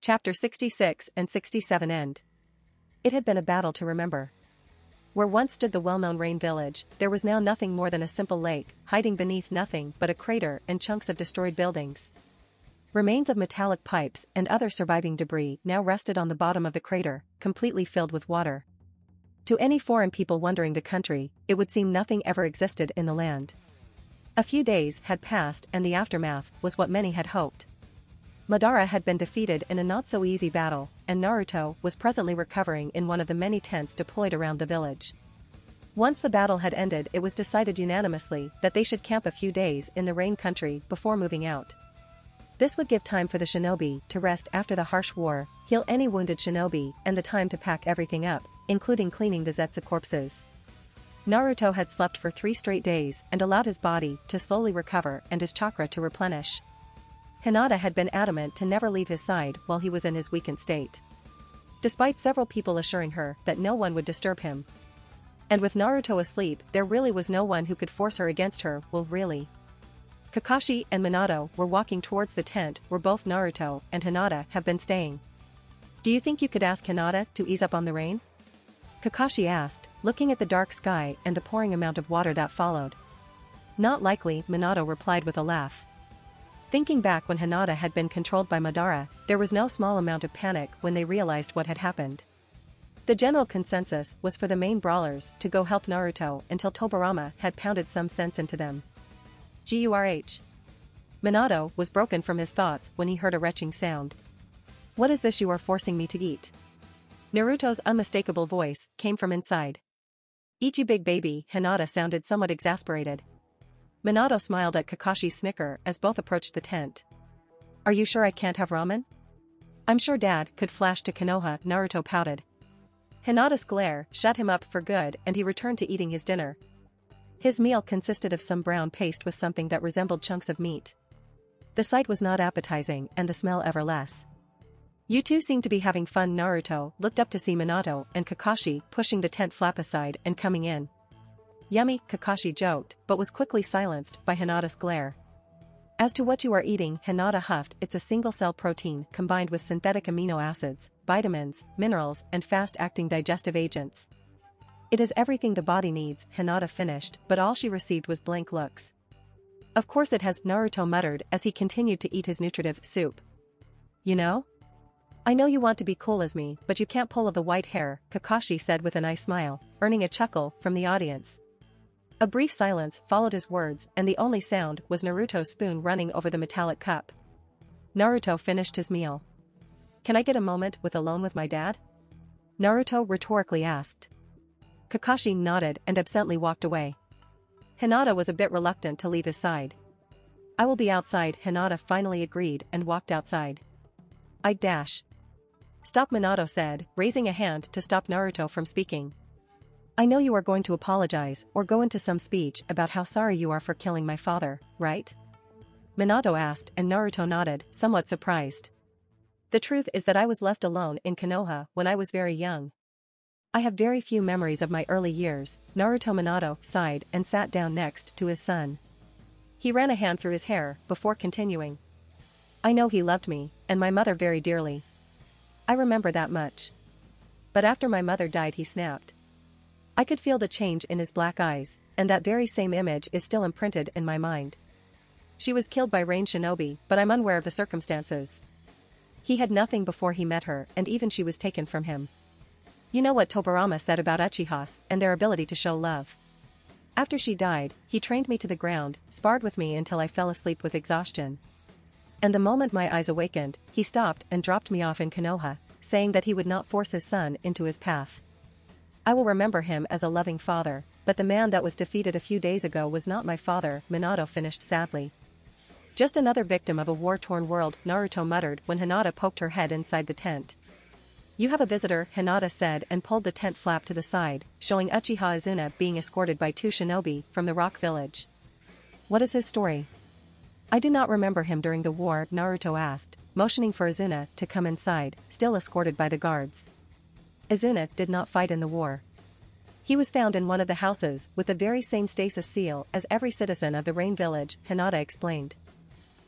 Chapter 66 and 67 end. It had been a battle to remember. Where once stood the well-known Rain Village, there was now nothing more than a simple lake, hiding beneath nothing but a crater and chunks of destroyed buildings. Remains of metallic pipes and other surviving debris now rested on the bottom of the crater, completely filled with water. To any foreign people wandering the country, it would seem nothing ever existed in the land. A few days had passed and the aftermath was what many had hoped. Madara had been defeated in a not-so-easy battle, and Naruto was presently recovering in one of the many tents deployed around the village. Once the battle had ended, it was decided unanimously that they should camp a few days in the Rain Country before moving out. This would give time for the shinobi to rest after the harsh war, heal any wounded shinobi, and the time to pack everything up, including cleaning the Zetsu corpses. Naruto had slept for 3 straight days and allowed his body to slowly recover and his chakra to replenish. Hinata had been adamant to never leave his side while he was in his weakened state. Despite several people assuring her that no one would disturb him. And with Naruto asleep, there really was no one who could force her against her, well really. Kakashi and Minato were walking towards the tent where both Naruto and Hinata have been staying. "Do you think you could ask Hinata to ease up on the rain?" Kakashi asked, looking at the dark sky and the pouring amount of water that followed. "Not likely," Minato replied with a laugh. Thinking back when Hinata had been controlled by Madara, there was no small amount of panic when they realized what had happened. The general consensus was for the main brawlers to go help Naruto until Tobirama had pounded some sense into them. Gurh. Minato was broken from his thoughts when he heard a retching sound. "What is this you are forcing me to eat?" Naruto's unmistakable voice came from inside. "Eat you big baby," Hinata sounded somewhat exasperated. Minato smiled at Kakashi's snicker as both approached the tent. "Are you sure I can't have ramen?" "I'm sure Dad could flash to Konoha," Naruto pouted. Hinata's glare shut him up for good and he returned to eating his dinner. His meal consisted of some brown paste with something that resembled chunks of meat. The sight was not appetizing and the smell ever less. "You two seem to be having fun." Naruto looked up to see Minato and Kakashi pushing the tent flap aside and coming in. "Yummy," Kakashi joked, but was quickly silenced by Hinata's glare. "As to what you are eating," Hinata huffed, "it's a single-cell protein combined with synthetic amino acids, vitamins, minerals, and fast-acting digestive agents. It is everything the body needs," Hinata finished, but all she received was blank looks. "Of course it has," Naruto muttered as he continued to eat his nutritive soup. "You know? I know you want to be cool as me, but you can't pull the white hair," Kakashi said with a nice smile, earning a chuckle from the audience. A brief silence followed his words and the only sound was Naruto's spoon running over the metallic cup. Naruto finished his meal. "Can I get a moment alone with my dad?" Naruto rhetorically asked. Kakashi nodded and absently walked away. Hinata was a bit reluctant to leave his side. "I will be outside," Hinata finally agreed and walked outside. "I Stop," Minato said, raising a hand to stop Naruto from speaking. "I know you are going to apologize or go into some speech about how sorry you are for killing my father, right?" Minato asked and Naruto nodded, somewhat surprised. "The truth is that I was left alone in Konoha when I was very young. I have very few memories of my early years." Minato sighed and sat down next to his son. He ran a hand through his hair before continuing. "I know he loved me, and my mother very dearly. I remember that much. But after my mother died," he snapped. I could feel the change in his black eyes, and that very same image is still imprinted in my mind. "She was killed by Rain Shinobi, but I'm unaware of the circumstances. He had nothing before he met her and even she was taken from him. You know what Tobirama said about uchihas and their ability to show love. After she died, he trained me to the ground, sparred with me until I fell asleep with exhaustion. And the moment my eyes awakened, he stopped and dropped me off in Konoha, saying that he would not force his son into his path. I will remember him as a loving father, but the man that was defeated a few days ago was not my father," Minato finished sadly. "Just another victim of a war-torn world," Naruto muttered when Hinata poked her head inside the tent. "You have a visitor," Hinata said and pulled the tent flap to the side, showing Uchiha Izuna being escorted by 2 shinobi from the rock village. "What is his story?" "I do not remember him during the war," Naruto asked, motioning for Izuna to come inside, still escorted by the guards. Izuna did not fight in the war. He was found in one of the houses with the very same stasis seal as every citizen of the Rain Village, Hinata explained.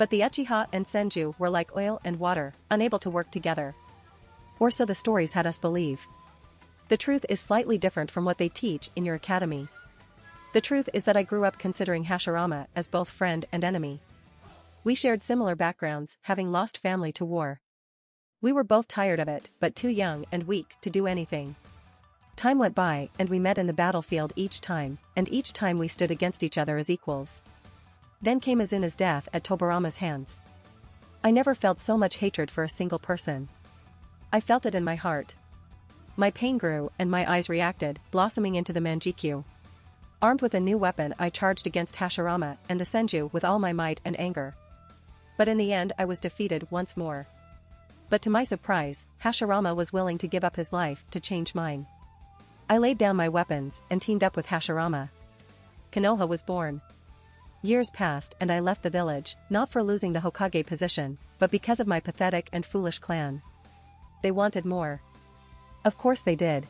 But the uchiha and senju were like oil and water, unable to work together. Or so the stories had us believe. The truth is slightly different from what they teach in your academy. The truth is that I grew up considering Hashirama as both friend and enemy. We shared similar backgrounds, having lost family to war. We were both tired of it, but too young and weak to do anything. Time went by, and we met in the battlefield each time, and each time we stood against each other as equals. Then came Azuna's death at Tobarama's hands. I never felt so much hatred for a single person. I felt it in my heart. My pain grew, and my eyes reacted, blossoming into the Manjikyu. Armed with a new weapon, I charged against Hashirama and the Senju with all my might and anger. But in the end I was defeated once more. But to my surprise, Hashirama was willing to give up his life to change mine. I laid down my weapons and teamed up with Hashirama. Konoha was born. Years passed and I left the village, not for losing the Hokage position, but because of my pathetic and foolish clan. They wanted more. Of course they did.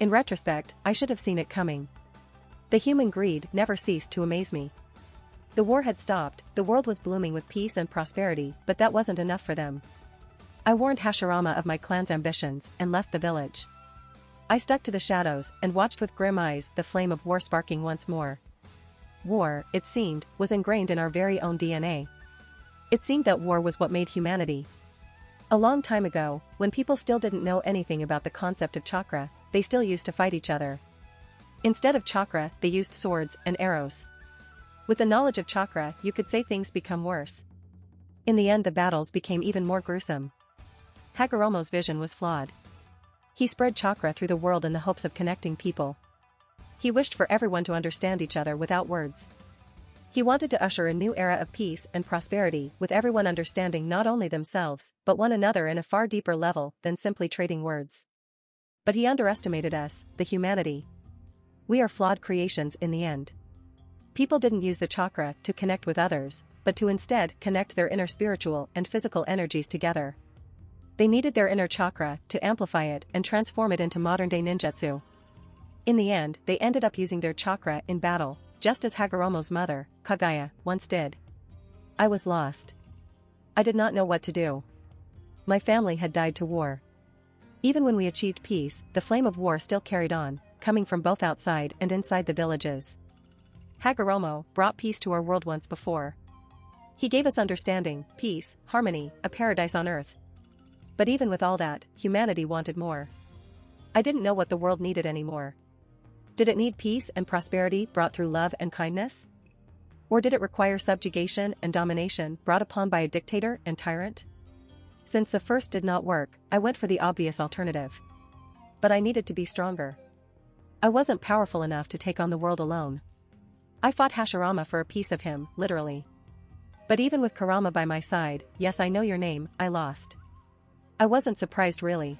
In retrospect, I should have seen it coming. The human greed never ceased to amaze me. The war had stopped, the world was blooming with peace and prosperity, but that wasn't enough for them. I warned Hashirama of my clan's ambitions and left the village. I stuck to the shadows and watched with grim eyes the flame of war sparking once more. War, it seemed, was ingrained in our very own DNA. It seemed that war was what made humanity. A long time ago, when people still didn't know anything about the concept of chakra, they still used to fight each other. Instead of chakra, they used swords and arrows. With the knowledge of chakra, you could say things become worse. In the end, the battles became even more gruesome. Hagoromo's vision was flawed. He spread chakra through the world in the hopes of connecting people. He wished for everyone to understand each other without words. He wanted to usher a new era of peace and prosperity, with everyone understanding not only themselves, but one another in a far deeper level than simply trading words. But he underestimated us, the humanity. We are flawed creations in the end. People didn't use the chakra to connect with others, but to instead connect their inner spiritual and physical energies together. They needed their inner chakra to amplify it and transform it into modern-day ninjutsu. In the end, they ended up using their chakra in battle, just as Hagoromo's mother, Kaguya, once did. I was lost. I did not know what to do. My family had died to war. Even when we achieved peace, the flame of war still carried on, coming from both outside and inside the villages. Hagoromo brought peace to our world once before. He gave us understanding, peace, harmony, a paradise on earth. But even with all that, humanity wanted more. I didn't know what the world needed anymore. Did it need peace and prosperity brought through love and kindness? Or did it require subjugation and domination brought upon by a dictator and tyrant? Since the first did not work, I went for the obvious alternative. But I needed to be stronger. I wasn't powerful enough to take on the world alone. I fought Hashirama for a piece of him, literally. But even with Kurama by my side, yes, I know your name, I lost. I wasn't surprised really.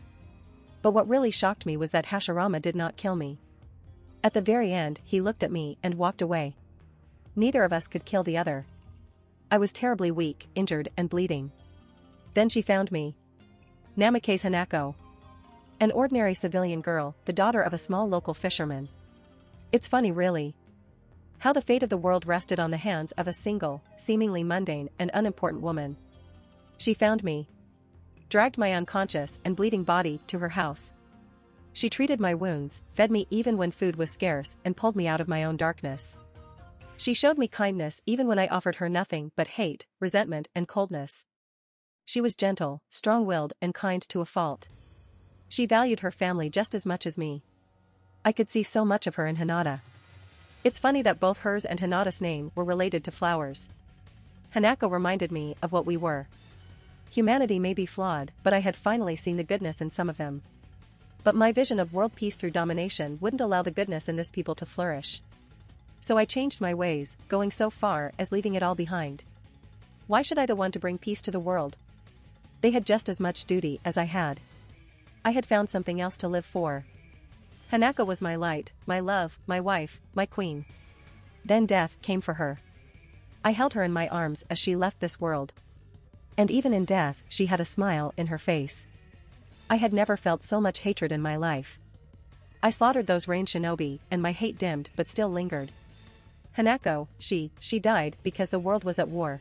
But what really shocked me was that Hashirama did not kill me. At the very end, he looked at me and walked away. Neither of us could kill the other. I was terribly weak, injured, and bleeding. Then she found me. Namake's Hanako. An ordinary civilian girl, the daughter of a small local fisherman. It's funny really. How the fate of the world rested on the hands of a single, seemingly mundane and unimportant woman. She found me. Dragged my unconscious and bleeding body to her house. She treated my wounds, fed me even when food was scarce, and pulled me out of my own darkness. She showed me kindness even when I offered her nothing but hate, resentment, and coldness. She was gentle, strong-willed, and kind to a fault. She valued her family just as much as me. I could see so much of her in Hinata. It's funny that both hers and Hinata's name were related to flowers. Hanako reminded me of what we were. Humanity may be flawed, but I had finally seen the goodness in some of them. But my vision of world peace through domination wouldn't allow the goodness in this people to flourish. So I changed my ways, going so far as leaving it all behind. Why should I the one to bring peace to the world? They had just as much duty as I had. I had found something else to live for. Hanako was my light, my love, my wife, my queen. Then death came for her. I held her in my arms as she left this world. And even in death, she had a smile in her face. I had never felt so much hatred in my life. I slaughtered those rain shinobi, and my hate dimmed but still lingered. Hanako, she died because the world was at war.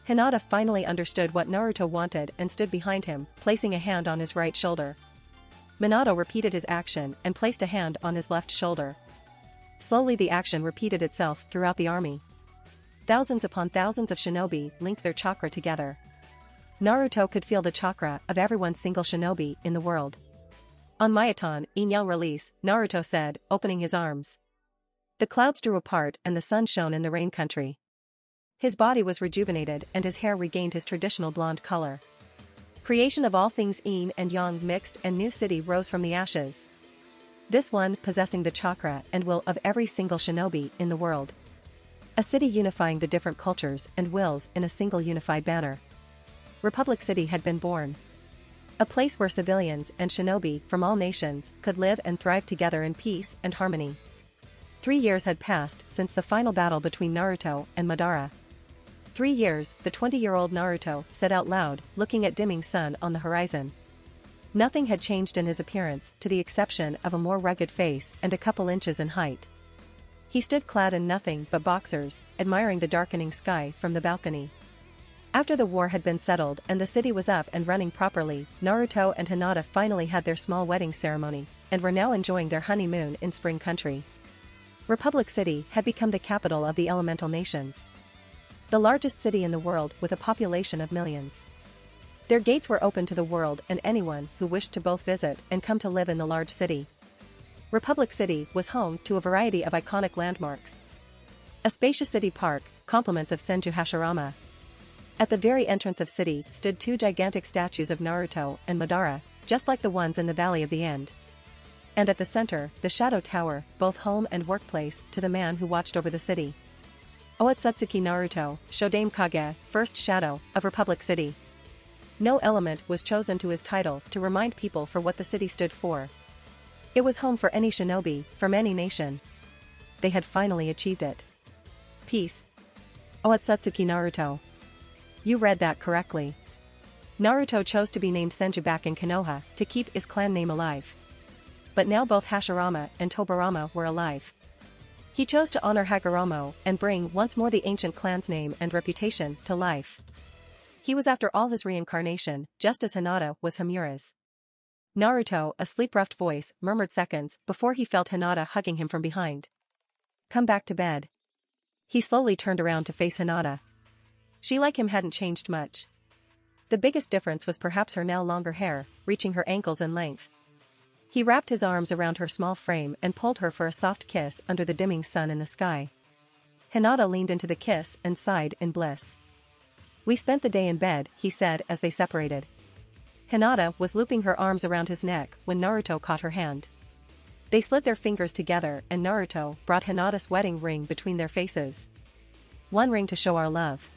Hinata finally understood what Naruto wanted and stood behind him, placing a hand on his right shoulder. Minato repeated his action and placed a hand on his left shoulder. Slowly the action repeated itself throughout the army. Thousands upon thousands of shinobi linked their chakra together. Naruto could feel the chakra of every single shinobi in the world. On Myaton, Inyang release, Naruto said, opening his arms. The clouds drew apart and the sun shone in the rain country. His body was rejuvenated and his hair regained his traditional blonde color. Creation of all things yin and yang mixed and new city rose from the ashes. This one possessing the chakra and will of every single shinobi in the world. A city unifying the different cultures and wills in a single unified banner. Republic City had been born. A place where civilians and shinobi from all nations could live and thrive together in peace and harmony. 3 years had passed since the final battle between Naruto and Madara. 3 years, the 20-year-old Naruto said out loud, looking at dimming sun on the horizon. Nothing had changed in his appearance to the exception of a more rugged face and a couple inches in height. He stood clad in nothing but boxers, admiring the darkening sky from the balcony. After the war had been settled and the city was up and running properly, Naruto and Hinata finally had their small wedding ceremony, and were now enjoying their honeymoon in Spring Country. Republic City had become the capital of the elemental nations. The largest city in the world with a population of millions. Their gates were open to the world and anyone who wished to both visit and come to live in the large city. Republic City was home to a variety of iconic landmarks. A spacious city park, compliments of Senju Hashirama. At the very entrance of city stood 2 gigantic statues of Naruto and Madara, just like the ones in the Valley of the End. And at the center, the Shadow Tower, both home and workplace to the man who watched over the city. Otsutsuki Naruto, Shodame Kage, first shadow of Republic City. No element was chosen to his title to remind people for what the city stood for. It was home for any shinobi, from any nation. They had finally achieved it. Peace. Otsutsuki Naruto. You read that correctly. Naruto chose to be named Senju back in Konoha to keep his clan name alive. But now both Hashirama and Tobirama were alive. He chose to honor Hagoromo and bring once more the ancient clan's name and reputation to life. He was after all his reincarnation, just as Hinata was Hamura's. Naruto, a sleep-roughed voice, murmured seconds before he felt Hinata hugging him from behind. Come back to bed. He slowly turned around to face Hinata. She like him hadn't changed much. The biggest difference was perhaps her now longer hair, reaching her ankles in length. He wrapped his arms around her small frame and pulled her for a soft kiss under the dimming sun in the sky. Hinata leaned into the kiss and sighed in bliss. We spent the day in bed, he said as they separated. Hinata was looping her arms around his neck when Naruto caught her hand. They slid their fingers together and Naruto brought Hinata's wedding ring between their faces. One ring to show our love.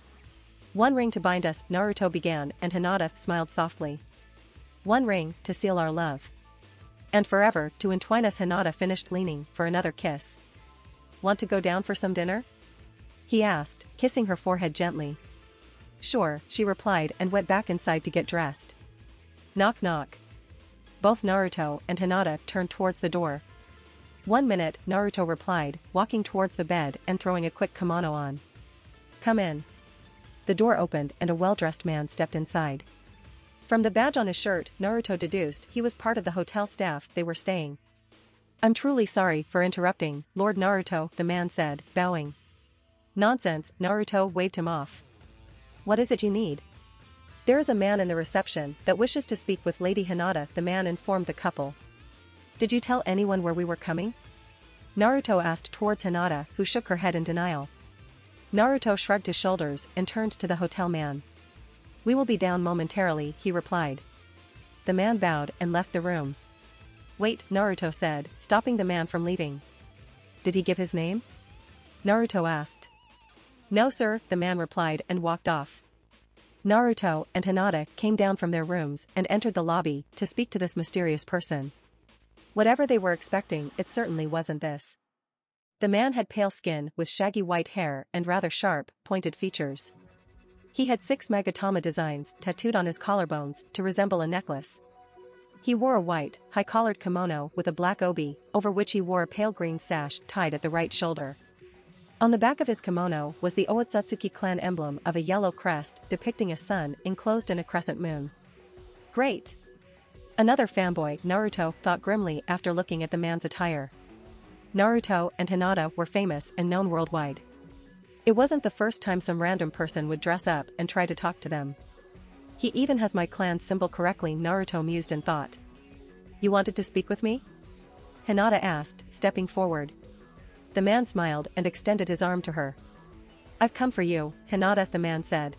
One ring to bind us, Naruto began and Hinata smiled softly. One ring to seal our love. And forever to entwine us. Hinata finished leaning for another kiss. Want to go down for some dinner? He asked, kissing her forehead gently. Sure, she replied and went back inside to get dressed. Knock knock. Both Naruto and Hinata turned towards the door. 1 minute, Naruto replied, walking towards the bed and throwing a quick kimono on. Come in. The door opened and a well-dressed man stepped inside. From the badge on his shirt, Naruto deduced he was part of the hotel staff they were staying. I'm truly sorry for interrupting, Lord Naruto, the man said, bowing. Nonsense, Naruto waved him off. What is it you need? There is a man in the reception that wishes to speak with Lady Hinata, the man informed the couple. Did you tell anyone where we were coming? Naruto asked towards Hinata, who shook her head in denial. Naruto shrugged his shoulders and turned to the hotel man. We will be down momentarily, he replied. The man bowed and left the room. Wait, Naruto said, stopping the man from leaving. Did he give his name? Naruto asked. No sir, the man replied and walked off. Naruto and Hinata came down from their rooms and entered the lobby to speak to this mysterious person. Whatever they were expecting, it certainly wasn't this. The man had pale skin with shaggy white hair and rather sharp, pointed features. He had 6 Magatama designs tattooed on his collarbones to resemble a necklace. He wore a white, high-collared kimono with a black obi, over which he wore a pale green sash tied at the right shoulder. On the back of his kimono was the Otsutsuki clan emblem of a yellow crest depicting a sun enclosed in a crescent moon. Great! Another fanboy, Naruto, thought grimly after looking at the man's attire. Naruto and Hinata were famous and known worldwide. It wasn't the first time some random person would dress up and try to talk to them. He even has my clan symbol correctly, Naruto mused and thought. You wanted to speak with me? Hinata asked, stepping forward. The man smiled and extended his arm to her. I've come for you, Hinata, the man said.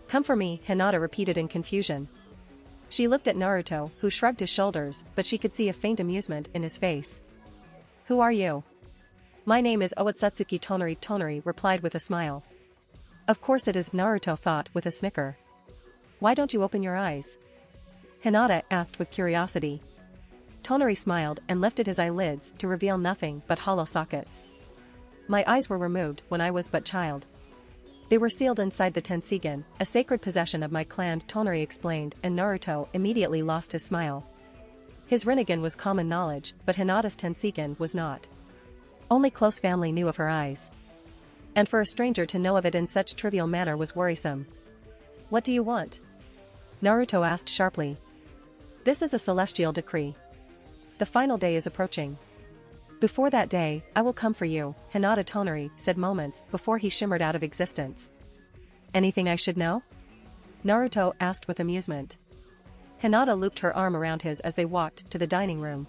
Come for me, Hinata repeated in confusion. She looked at Naruto, who shrugged his shoulders, but she could see a faint amusement in his face. Who are you? My name is Otsutsuki Tonari. Tonari replied with a smile. Of course it is, Naruto thought with a snicker. Why don't you open your eyes? Hinata asked with curiosity. Tonari smiled and lifted his eyelids to reveal nothing but hollow sockets. My eyes were removed when I was but child. They were sealed inside the Tensigen, a sacred possession of my clan, Tonari explained, and Naruto immediately lost his smile. His Rinnegan was common knowledge, but Hinata's Tensigen was not. Only close family knew of her eyes. And for a stranger to know of it in such trivial manner was worrisome. What do you want? Naruto asked sharply. This is a celestial decree. The final day is approaching. Before that day, I will come for you, Hinata. Tonari said moments before he shimmered out of existence. Anything I should know? Naruto asked with amusement. Hinata looped her arm around his as they walked to the dining room.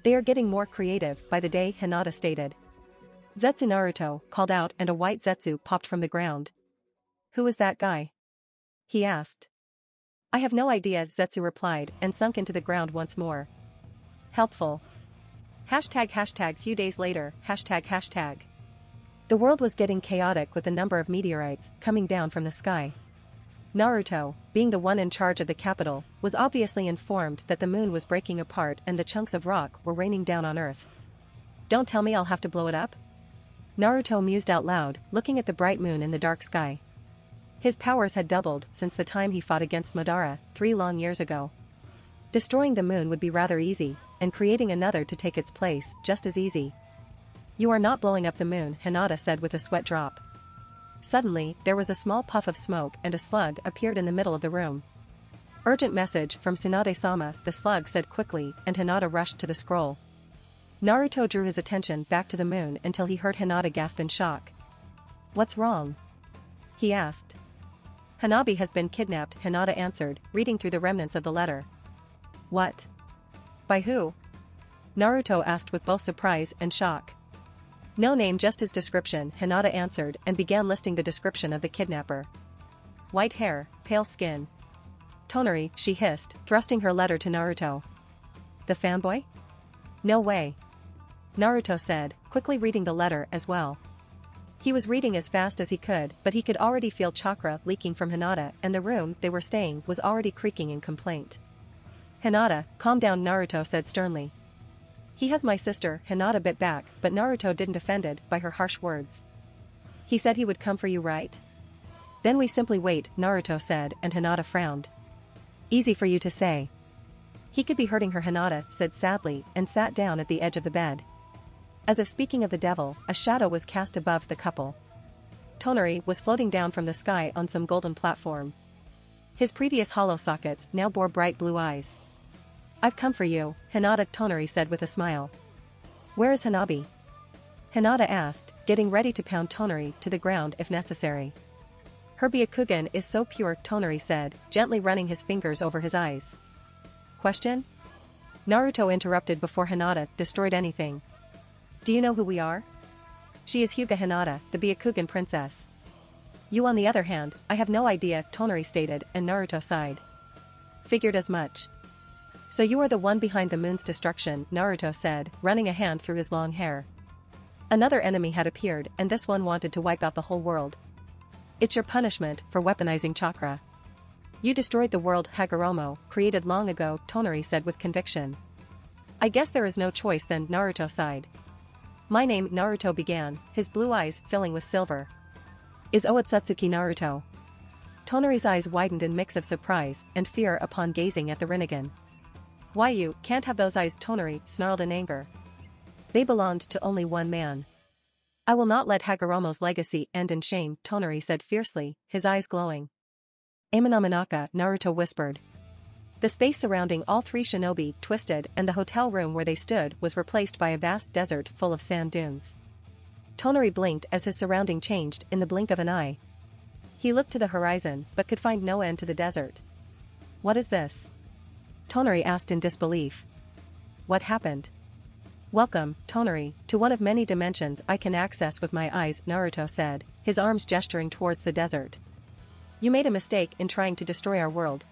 They are getting more creative by the day, Hinata stated. Zetsu, Naruto called out, and a white Zetsu popped from the ground. Who is that guy? He asked. I have no idea, Zetsu replied and sunk into the ground once more. Helpful. ### few days later, ###. The world was getting chaotic with a number of meteorites coming down from the sky. Naruto, being the one in charge of the capital, was obviously informed that the moon was breaking apart and the chunks of rock were raining down on Earth. Don't tell me I'll have to blow it up? Naruto mused out loud, looking at the bright moon in the dark sky. His powers had doubled since the time he fought against Madara, 3 long years ago. Destroying the moon would be rather easy, and creating another to take its place just as easy. You are not blowing up the moon, Hinata said with a sweat drop. Suddenly, there was a small puff of smoke and a slug appeared in the middle of the room. Urgent message from Tsunade-sama, the slug said quickly, and Hinata rushed to the scroll. Naruto drew his attention back to the moon until he heard Hinata gasp in shock. What's wrong? He asked. Hanabi has been kidnapped, Hinata answered, reading through the remnants of the letter. What? By who? Naruto asked with both surprise and shock. No name, just his description, Hinata answered and began listing the description of the kidnapper. White hair, pale skin. Tonari, she hissed, thrusting her letter to Naruto. The fanboy? No way. Naruto said, quickly reading the letter as well. He was reading as fast as he could, but he could already feel chakra leaking from Hinata, and the room they were staying was already creaking in complaint. Hinata, calm down, Naruto said sternly. He has my sister, Hinata bit back, but Naruto didn't offended by her harsh words. He said he would come for you, right? Then we simply wait, Naruto said, and Hinata frowned. Easy for you to say. He could be hurting her, Hinata said sadly, and sat down at the edge of the bed. As if speaking of the devil, a shadow was cast above the couple. Tonari was floating down from the sky on some golden platform. His previous hollow sockets now bore bright blue eyes. I've come for you, Hinata, Tonari said with a smile. Where is Hanabi? Hinata asked, getting ready to pound Tonari to the ground if necessary. Her Byakugan is so pure, Tonari said, gently running his fingers over his eyes. Question? Naruto interrupted before Hinata destroyed anything. Do you know who we are? She is Hyuga Hinata, the Byakugan princess. You on the other hand, I have no idea, Tonari stated, and Naruto sighed. Figured as much. So you are the one behind the moon's destruction, Naruto said, running a hand through his long hair. Another enemy had appeared, and this one wanted to wipe out the whole world. It's your punishment for weaponizing chakra. You destroyed the world Hagoromo, created long ago, Tonari said with conviction. I guess there is no choice then, Naruto sighed. My name, Naruto began, his blue eyes filling with silver. Is Otsutsuki Naruto. Tonari's eyes widened in mix of surprise and fear upon gazing at the Rinnegan. Why you can't have those eyes, Tonari snarled in anger. They belonged to only one man. I will not let Hagoromo's legacy end in shame, Tonari said fiercely, his eyes glowing. Amenominaka, Naruto whispered. The space surrounding all three shinobi twisted and the hotel room where they stood was replaced by a vast desert full of sand dunes. Tonari blinked as his surrounding changed in the blink of an eye. He looked to the horizon but could find no end to the desert. What is this? Tonari asked in disbelief. What happened? Welcome, Tonari, to one of many dimensions I can access with my eyes, Naruto said, his arms gesturing towards the desert. You made a mistake in trying to destroy our world.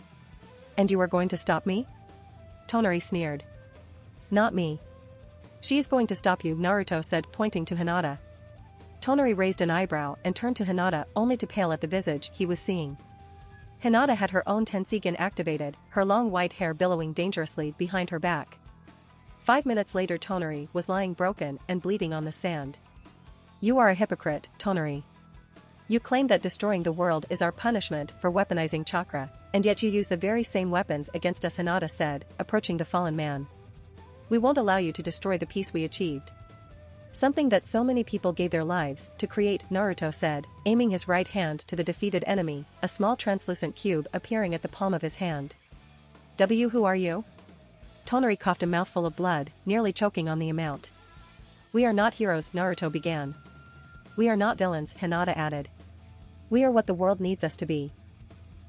And you are going to stop me? Tonari sneered. Not me. She is going to stop you, Naruto said, pointing to Hinata. Tonari raised an eyebrow and turned to Hinata only to pale at the visage he was seeing. Hinata had her own Tensigen activated, her long white hair billowing dangerously behind her back. 5 minutes later Tonari was lying broken and bleeding on the sand. You are a hypocrite, Tonari. You claim that destroying the world is our punishment for weaponizing chakra, and yet you use the very same weapons against us, Hinata said, approaching the fallen man. We won't allow you to destroy the peace we achieved. Something that so many people gave their lives to create, Naruto said, aiming his right hand to the defeated enemy, a small translucent cube appearing at the palm of his hand. Who are you? Tonari coughed a mouthful of blood, nearly choking on the amount. We are not heroes, Naruto began. We are not villains, Hinata added. We are what the world needs us to be.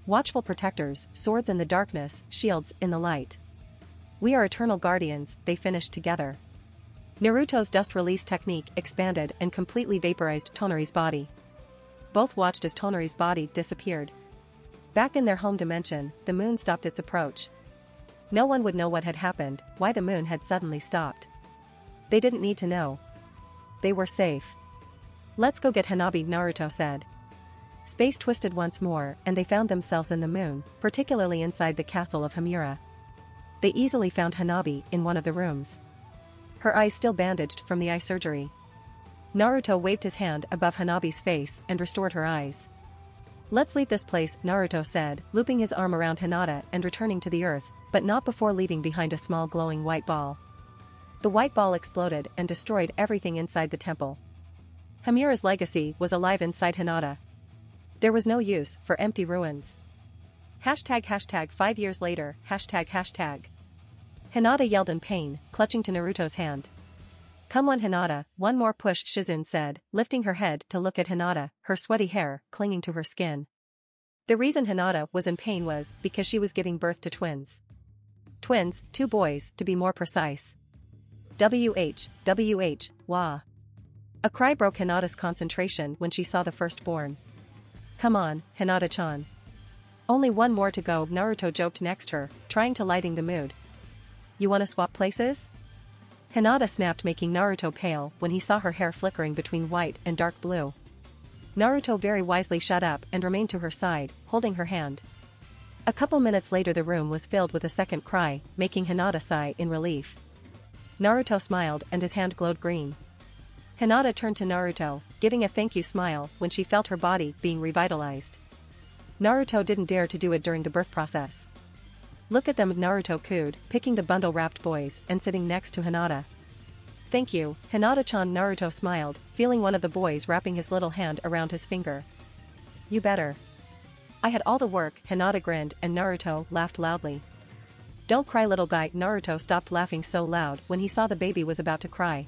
Watchful protectors, swords in the darkness, shields in the light. We are eternal guardians, they finished together. Naruto's dust release technique expanded and completely vaporized Tonari's body. Both watched as Tonari's body disappeared. Back in their home dimension, the moon stopped its approach. No one would know what had happened, why the moon had suddenly stopped. They didn't need to know. They were safe. Let's go get Hanabi, Naruto said. Space twisted once more and they found themselves in the moon, particularly inside the castle of Hamura. They easily found Hanabi in one of the rooms. Her eyes still bandaged from the eye surgery. Naruto waved his hand above Hanabi's face and restored her eyes. Let's leave this place, Naruto said, looping his arm around Hinata and returning to the earth, but not before leaving behind a small glowing white ball. The white ball exploded and destroyed everything inside the temple. Hamura's legacy was alive inside Hinata. There was no use for empty ruins. ### 5 years later, ###. Hinata yelled in pain, clutching to Naruto's hand. Come on Hinata, one more push, Shizune said, lifting her head to look at Hinata, her sweaty hair clinging to her skin. The reason Hinata was in pain was because she was giving birth to twins. Twins, 2 boys, to be more precise. Wah. A cry broke Hinata's concentration when she saw the firstborn. Come on, Hinata-chan. Only one more to go, Naruto joked next her, trying to lighten the mood. You wanna swap places? Hinata snapped, making Naruto pale when he saw her hair flickering between white and dark blue. Naruto very wisely shut up and remained to her side, holding her hand. A couple minutes later the room was filled with a second cry, making Hinata sigh in relief. Naruto smiled and his hand glowed green. Hinata turned to Naruto, giving a thank you smile when she felt her body being revitalized. Naruto didn't dare to do it during the birth process. Look at them, Naruto cooed, picking the bundle-wrapped boys and sitting next to Hinata. Thank you, Hinata-chan. Naruto smiled, feeling one of the boys wrapping his little hand around his finger. You better. I had all the work, Hinata grinned and Naruto laughed loudly. Don't cry little guy. Naruto stopped laughing so loud when he saw the baby was about to cry.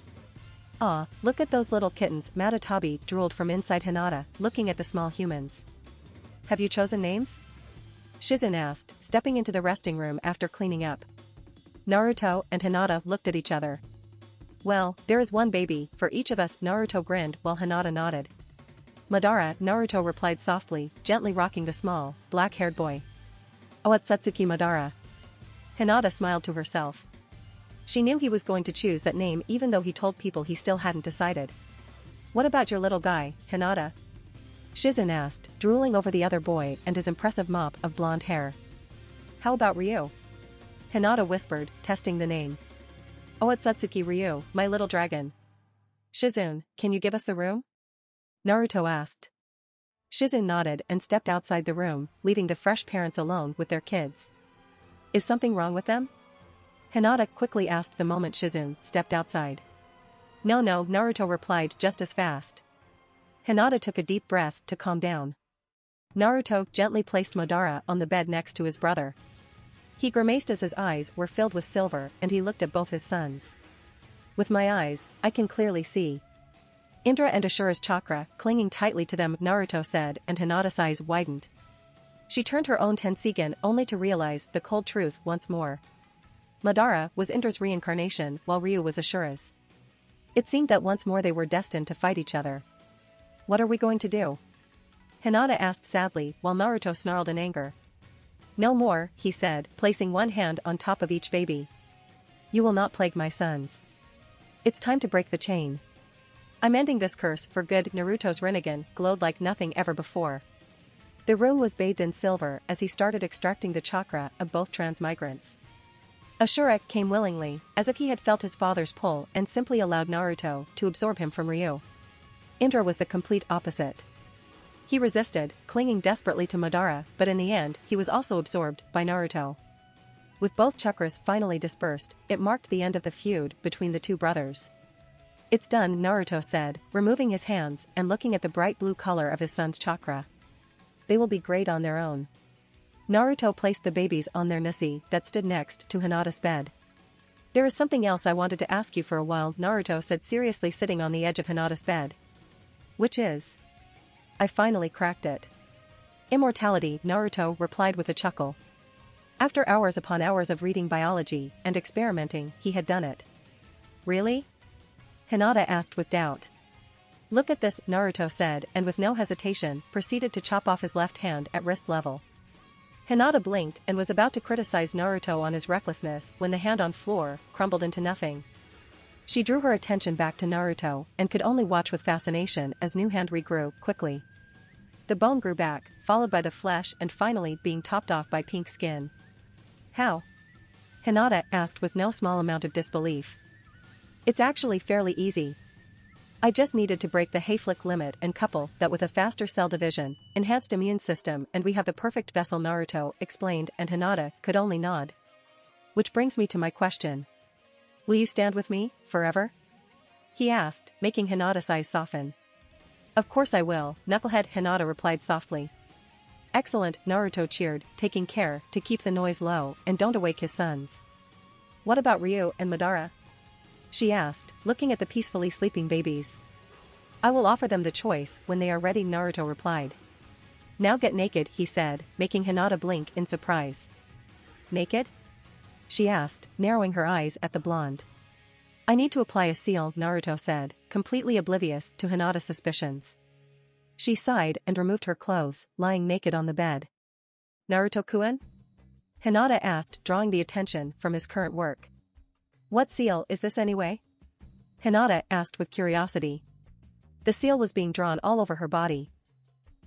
Aw, look at those little kittens, Matatabi drooled from inside Hinata, looking at the small humans. Have you chosen names? Shizune asked, stepping into the resting room after cleaning up. Naruto and Hinata looked at each other. Well, there is one baby for each of us, Naruto grinned while Hinata nodded. Madara, Naruto replied softly, gently rocking the small, black-haired boy. Otsutsuki Madara. Hinata smiled to herself. She knew he was going to choose that name even though he told people he still hadn't decided. What about your little guy, Hinata? Shizune asked, drooling over the other boy and his impressive mop of blonde hair. How about Ryu? Hinata whispered, testing the name. Otsutsuki Ryu, my little dragon. Shizune, can you give us the room? Naruto asked. Shizune nodded and stepped outside the room, leaving the fresh parents alone with their kids. Is something wrong with them? Hinata quickly asked the moment Shizune stepped outside. No, no, Naruto replied just as fast. Hinata took a deep breath to calm down. Naruto gently placed Madara on the bed next to his brother. He grimaced as his eyes were filled with silver and he looked at both his sons. With my eyes, I can clearly see. Indra and Ashura's chakra clinging tightly to them, Naruto said, and Hinata's eyes widened. She turned her own Tensigen only to realize the cold truth once more. Madara was Indra's reincarnation while Ryu was Ashura's. It seemed that once more they were destined to fight each other. What are we going to do? Hinata asked sadly while Naruto snarled in anger. No more, he said, placing one hand on top of each baby. You will not plague my sons. It's time to break the chain. I'm ending this curse for good. Naruto's Rinnegan glowed like nothing ever before. The room was bathed in silver as he started extracting the chakra of both transmigrants. Ashura came willingly, as if he had felt his father's pull and simply allowed Naruto to absorb him from Ryu. Indra was the complete opposite. He resisted, clinging desperately to Madara, but in the end he was also absorbed by Naruto. With both chakras finally dispersed, it marked the end of the feud between the two brothers. It's done, Naruto said, removing his hands and looking at the bright blue color of his son's chakra. They will be great on their own. Naruto placed the babies on their nasi that stood next to Hinata's bed. There is something else I wanted to ask you for a while, Naruto said seriously, sitting on the edge of Hinata's bed. Which is? I finally cracked it. Immortality, Naruto replied with a chuckle. After hours upon hours of reading biology and experimenting, he had done it. Really? Hinata asked with doubt. Look at this, Naruto said, and with no hesitation, proceeded to chop off his left hand at wrist level. Hinata blinked and was about to criticize Naruto on his recklessness when the hand on floor crumbled into nothing. She drew her attention back to Naruto and could only watch with fascination as new hand regrew quickly. The bone grew back, followed by the flesh and finally being topped off by pink skin. How? Hinata asked with no small amount of disbelief. It's actually fairly easy. I just needed to break the Hayflick limit and couple that with a faster cell division, enhanced immune system, and we have the perfect vessel, Naruto explained, and Hinata could only nod. Which brings me to my question. Will you stand with me, forever? He asked, making Hinata's eyes soften. Of course I will, knucklehead, Hinata replied softly. Excellent, Naruto cheered, taking care to keep the noise low and don't awake his sons. What about Ryu and Madara? She asked, looking at the peacefully sleeping babies. I will offer them the choice when they are ready, Naruto replied. Now get naked, he said, making Hinata blink in surprise. Naked? She asked, narrowing her eyes at the blonde. I need to apply a seal, Naruto said, completely oblivious to Hinata's suspicions. She sighed and removed her clothes, lying naked on the bed. Naruto-kun? Hinata asked, drawing the attention from his current work. What seal is this anyway? Hinata asked with curiosity. The seal was being drawn all over her body.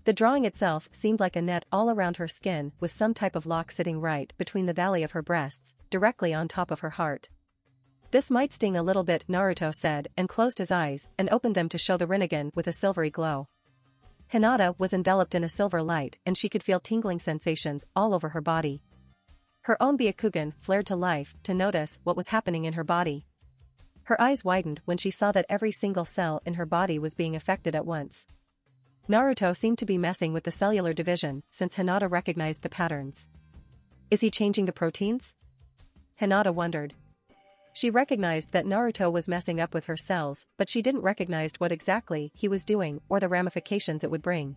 The drawing itself seemed like a net all around her skin, with some type of lock sitting right between the valley of her breasts, directly on top of her heart. This might sting a little bit, Naruto said, and closed his eyes and opened them to show the Rinnegan with a silvery glow. Hinata was enveloped in a silver light and she could feel tingling sensations all over her body. Her own Byakugan flared to life to notice what was happening in her body. Her eyes widened when she saw that every single cell in her body was being affected at once. Naruto seemed to be messing with the cellular division since Hinata recognized the patterns. Is he changing the proteins? Hinata wondered. She recognized that Naruto was messing up with her cells, but she didn't recognize what exactly he was doing or the ramifications it would bring.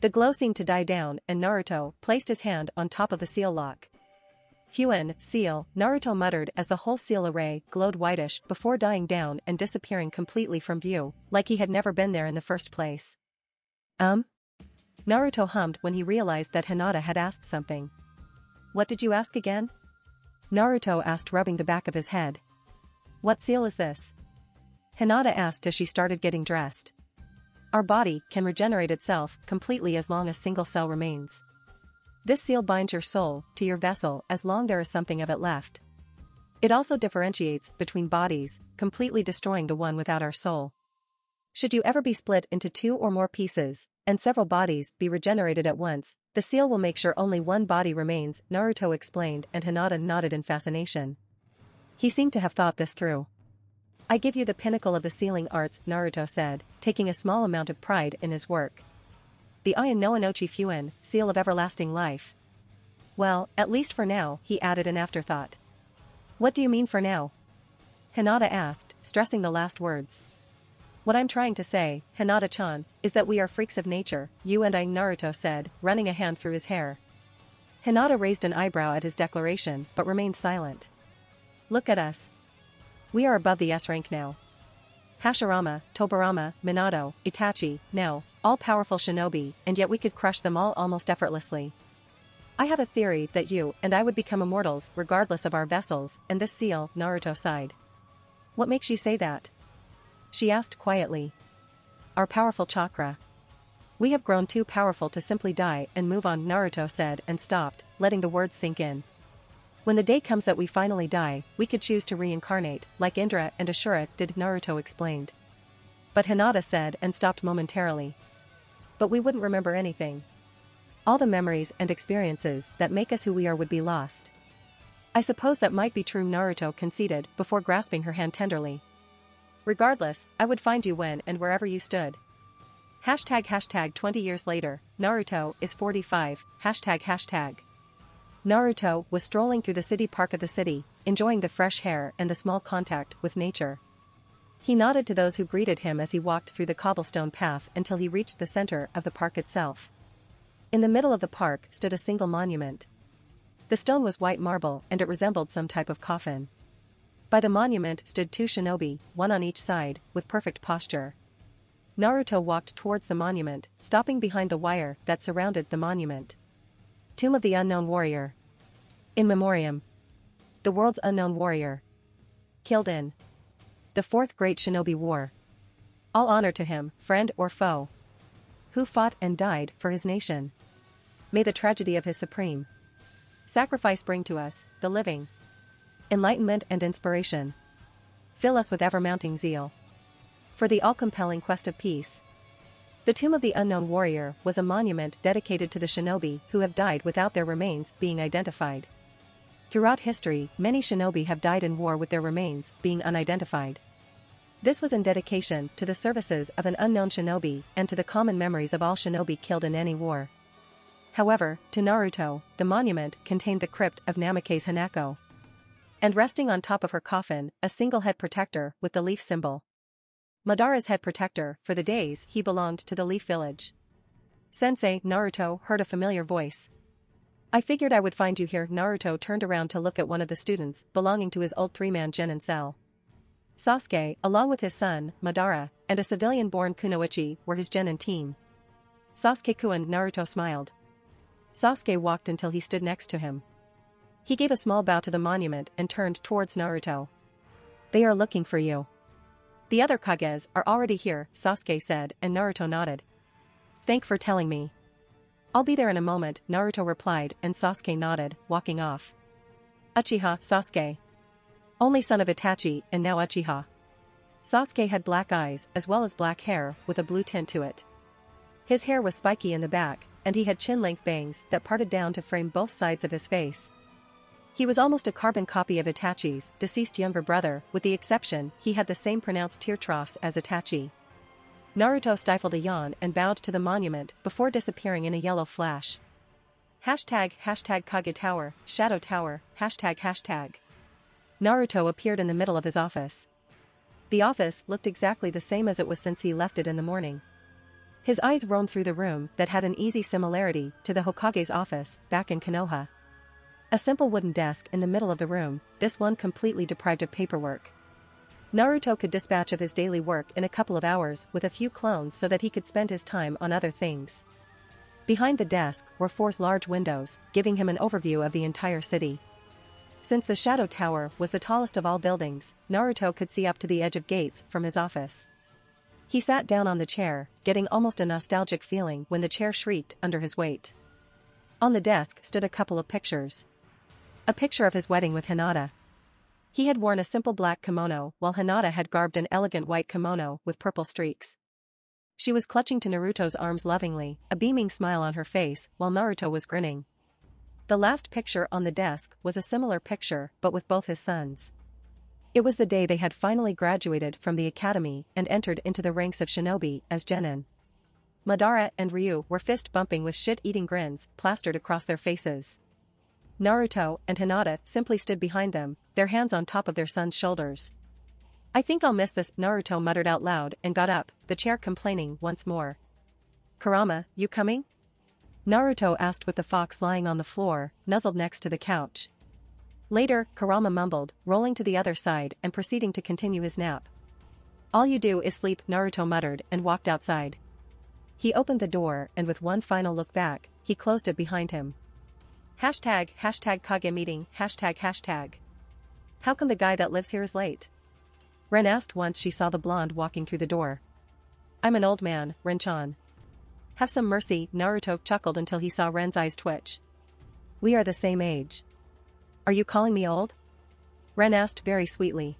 The glow seemed to die down and Naruto placed his hand on top of the seal lock. Fuin, seal, Naruto muttered as the whole seal array glowed whitish before dying down and disappearing completely from view, like he had never been there in the first place. Naruto hummed when he realized that Hinata had asked something. What did you ask again? Naruto asked, rubbing the back of his head. What seal is this? Hinata asked as she started getting dressed. Our body can regenerate itself completely as long as single cell remains. This seal binds your soul to your vessel as long there is something of it left. It also differentiates between bodies, completely destroying the one without our soul. Should you ever be split into 2 or more pieces, and several bodies be regenerated at once, the seal will make sure only one body remains, Naruto explained, and Hinata nodded in fascination. He seemed to have thought this through. I give you the pinnacle of the sealing arts, Naruto said, taking a small amount of pride in his work. The Ion no Inochi Fuin, seal of everlasting life. Well, at least for now, he added an afterthought. What do you mean for now? Hinata asked, stressing the last words. What I'm trying to say, Hinata-chan, is that we are freaks of nature, you and I, Naruto said, running a hand through his hair. Hinata raised an eyebrow at his declaration but remained silent. Look at us. We are above the S rank now. Hashirama, Tobirama, Minato, Itachi, no, all-powerful shinobi, and yet we could crush them all almost effortlessly. I have a theory that you and I would become immortals regardless of our vessels, and this seal, Naruto sighed. What makes you say that? She asked quietly. Our powerful chakra. We have grown too powerful to simply die and move on, Naruto said and stopped, letting the words sink in. When the day comes that we finally die, we could choose to reincarnate, like Indra and Ashura did, Naruto explained. But Hinata said and stopped momentarily. But we wouldn't remember anything. All the memories and experiences that make us who we are would be lost. I suppose that might be true, Naruto conceded before grasping her hand tenderly. Regardless, I would find you when and wherever you stood. ## 20 years later, Naruto is 45, ##. Naruto was strolling through the city park of the city, enjoying the fresh air and the small contact with nature. He nodded to those who greeted him as he walked through the cobblestone path until he reached the center of the park itself. In the middle of the park stood a single monument. The stone was white marble and it resembled some type of coffin. By the monument stood two shinobi, one on each side, with perfect posture. Naruto walked towards the monument, stopping behind the wire that surrounded the monument. Tomb of the Unknown Warrior. In Memoriam. The world's unknown warrior. Killed in the Fourth Great Shinobi War. All honor to him, friend or foe, who fought and died for his nation. May the tragedy of his supreme sacrifice bring to us, the living, enlightenment and inspiration. Fill us with ever-mounting zeal for the all-compelling quest of peace. The Tomb of the Unknown Warrior was a monument dedicated to the shinobi who have died without their remains being identified. Throughout history, many shinobi have died in war with their remains being unidentified. This was in dedication to the services of an unknown shinobi and to the common memories of all shinobi killed in any war. However, to Naruto, the monument contained the crypt of Namake's Hanako. And resting on top of her coffin, a single head protector with the leaf symbol. Madara's head protector, for the days he belonged to the Leaf Village. Sensei, Naruto heard a familiar voice. I figured I would find you here. Naruto turned around to look at one of the students belonging to his old three-man genin cell. Sasuke, along with his son, Madara, and a civilian-born Kunoichi were his genin team. Sasuke-kun, Naruto smiled. Sasuke walked until he stood next to him. He gave a small bow to the monument and turned towards Naruto. They are looking for you. The other Kages are already here, Sasuke said, and Naruto nodded. Thank for telling me. I'll be there in a moment, Naruto replied, and Sasuke nodded, walking off. Uchiha, Sasuke. Only son of Itachi, and now Uchiha. Sasuke had black eyes as well as black hair with a blue tint to it. His hair was spiky in the back, and he had chin-length bangs that parted down to frame both sides of his face. He was almost a carbon copy of Itachi's deceased younger brother, with the exception he had the same pronounced tear troughs as Itachi. Naruto stifled a yawn and bowed to the monument before disappearing in a yellow flash. ## Kage Tower, Shadow Tower, ##. Naruto appeared in the middle of his office. The office looked exactly the same as it was since he left it in the morning. His eyes roamed through the room that had an easy similarity to the Hokage's office back in Konoha. A simple wooden desk in the middle of the room, this one completely deprived of paperwork. Naruto could dispatch of his daily work in a couple of hours with a few clones so that he could spend his time on other things. Behind the desk were four large windows, giving him an overview of the entire city. Since the Shadow Tower was the tallest of all buildings, Naruto could see up to the edge of gates from his office. He sat down on the chair, getting almost a nostalgic feeling when the chair shrieked under his weight. On the desk stood a couple of pictures. A picture of his wedding with Hinata. He had worn a simple black kimono while Hinata had garbed an elegant white kimono with purple streaks. She was clutching to Naruto's arms lovingly, a beaming smile on her face while Naruto was grinning. The last picture on the desk was a similar picture but with both his sons. It was the day they had finally graduated from the academy and entered into the ranks of shinobi as genin. Madara and Ryu were fist-bumping with shit-eating grins plastered across their faces. Naruto and Hinata simply stood behind them, their hands on top of their son's shoulders. "I think I'll miss this," Naruto muttered out loud and got up, the chair complaining once more. "Kurama, you coming?" Naruto asked with the fox lying on the floor, nuzzled next to the couch. Later, Kurama mumbled, rolling to the other side and proceeding to continue his nap. "All you do is sleep," Naruto muttered and walked outside. He opened the door and with one final look back, he closed it behind him. Hashtag Kage meeting, hashtag. "How come the guy that lives here is late?" Ren asked once she saw the blonde walking through the door. "I'm an old man, Ren-chan." "Have some mercy," Naruto chuckled until he saw Ren's eyes twitch. "We are the same age." "Are you calling me old?" Ren asked very sweetly.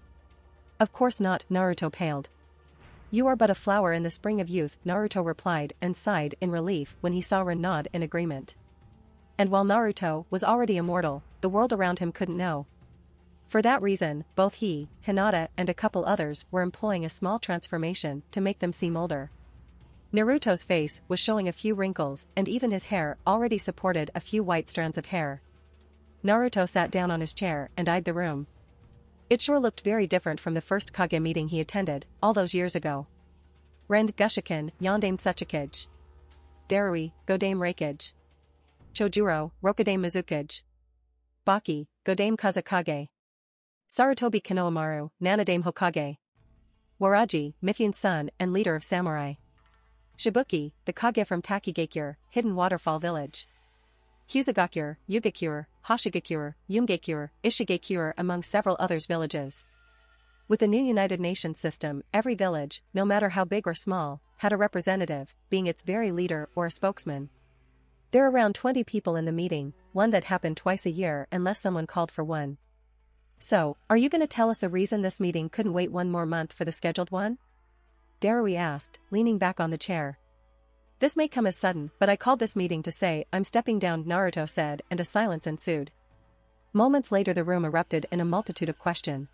"Of course not," Naruto paled. "You are but a flower in the spring of youth," Naruto replied and sighed in relief when he saw Ren nod in agreement. And while Naruto was already immortal, the world around him couldn't know. For that reason, both he, Hinata and a couple others were employing a small transformation to make them seem older. Naruto's face was showing a few wrinkles and even his hair already supported a few white strands of hair. Naruto sat down on his chair and eyed the room. It sure looked very different from the first Kage meeting he attended, all those years ago. Rend Gushiken, Yondame Sechikage. Darui, Godame Reikage. Chojuro, Rokudame Mizukage. Baki, Godame Kazakage. Sarutobi Kanoamaru, Nanadame Hokage. Waraji, Mifyun's son and leader of samurai. Shibuki, the Kage from Takigakure, Hidden Waterfall Village. Husugakure, Yugakure, Hoshigakure, Yumgakure, Ishigakure among several others villages. With the new United Nations system, every village, no matter how big or small, had a representative, being its very leader or a spokesman. There are around 20 people in the meeting, one that happened twice a year unless someone called for one. "So, are you gonna tell us the reason this meeting couldn't wait one more month for the scheduled one?" Darui asked, leaning back on the chair. "This may come as sudden, but I called this meeting to say I'm stepping down," Naruto said, and a silence ensued. Moments later the room erupted in a multitude of questions.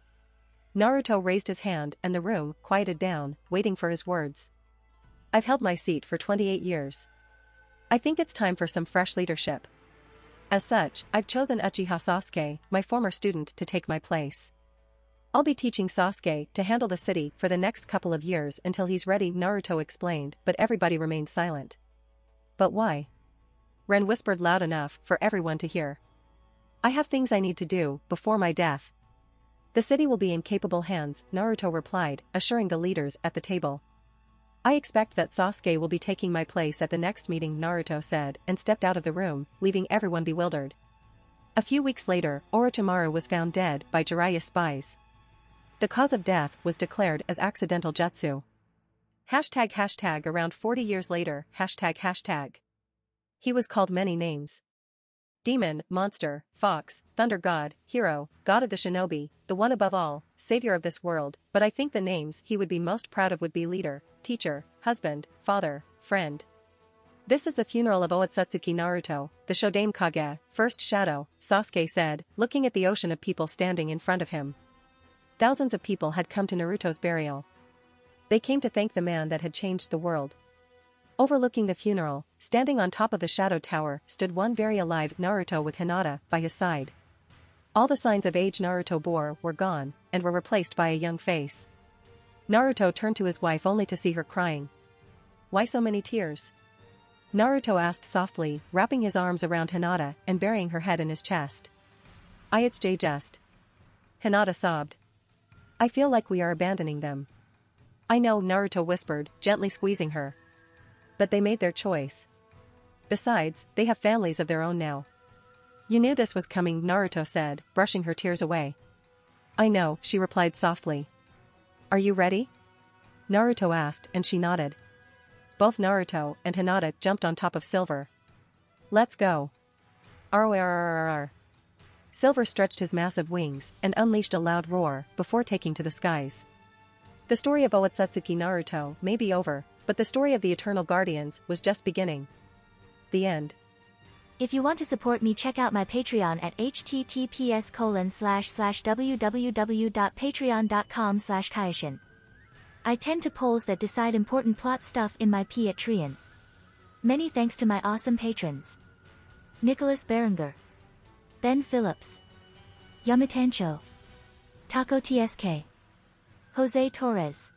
Naruto raised his hand and the room quieted down, waiting for his words. "I've held my seat for 28 years. I think it's time for some fresh leadership. As such, I've chosen Uchiha Sasuke, my former student, to take my place. I'll be teaching Sasuke to handle the city for the next couple of years until he's ready," Naruto explained, but everybody remained silent. "But why?" Ren whispered loud enough for everyone to hear. "I have things I need to do before my death." "The city will be in capable hands," Naruto replied, assuring the leaders at the table. "I expect that Sasuke will be taking my place at the next meeting," Naruto said and stepped out of the room, leaving everyone bewildered. A few weeks later, Orochimaru was found dead by Jiraiya spies. The cause of death was declared as accidental jutsu. Hashtag around 40 years later, hashtag. He was called many names. Demon, monster, fox, thunder god, hero, god of the shinobi, the one above all, savior of this world, but I think the names he would be most proud of would be leader, teacher, husband, father, friend. "This is the funeral of Otsutsuki Naruto, the Shodame Kage, first shadow," Sasuke said, looking at the ocean of people standing in front of him. Thousands of people had come to Naruto's burial. They came to thank the man that had changed the world. Overlooking the funeral, standing on top of the shadow tower, stood one very alive Naruto with Hinata by his side. All the signs of age Naruto bore were gone, and were replaced by a young face. Naruto turned to his wife only to see her crying. "Why so many tears?" Naruto asked softly, wrapping his arms around Hinata and burying her head in his chest. It's just. Hinata sobbed. "I feel like we are abandoning them." "I know," Naruto whispered, gently squeezing her. "But they made their choice. Besides, they have families of their own now." "You knew this was coming," Naruto said, brushing her tears away. "I know," she replied softly. "Are you ready?" Naruto asked and she nodded. Both Naruto and Hinata jumped on top of Silver. "Let's go." Arr. Silver stretched his massive wings and unleashed a loud roar before taking to the skies. The story of Otsutsuki Naruto may be over, but the story of the Eternal Guardians was just beginning. The end. If you want to support me, check out my Patreon at https://www.patreon.com/Kaioshin. I tend to polls that decide important plot stuff in my Patreon. Many thanks to my awesome patrons: Nicholas Berenger, Ben Phillips, Yamatancho, Taco TSK, Jose Torres.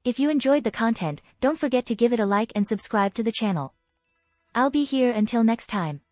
If you enjoyed the content, don't forget to give it a like and subscribe to the channel. I'll be here until next time.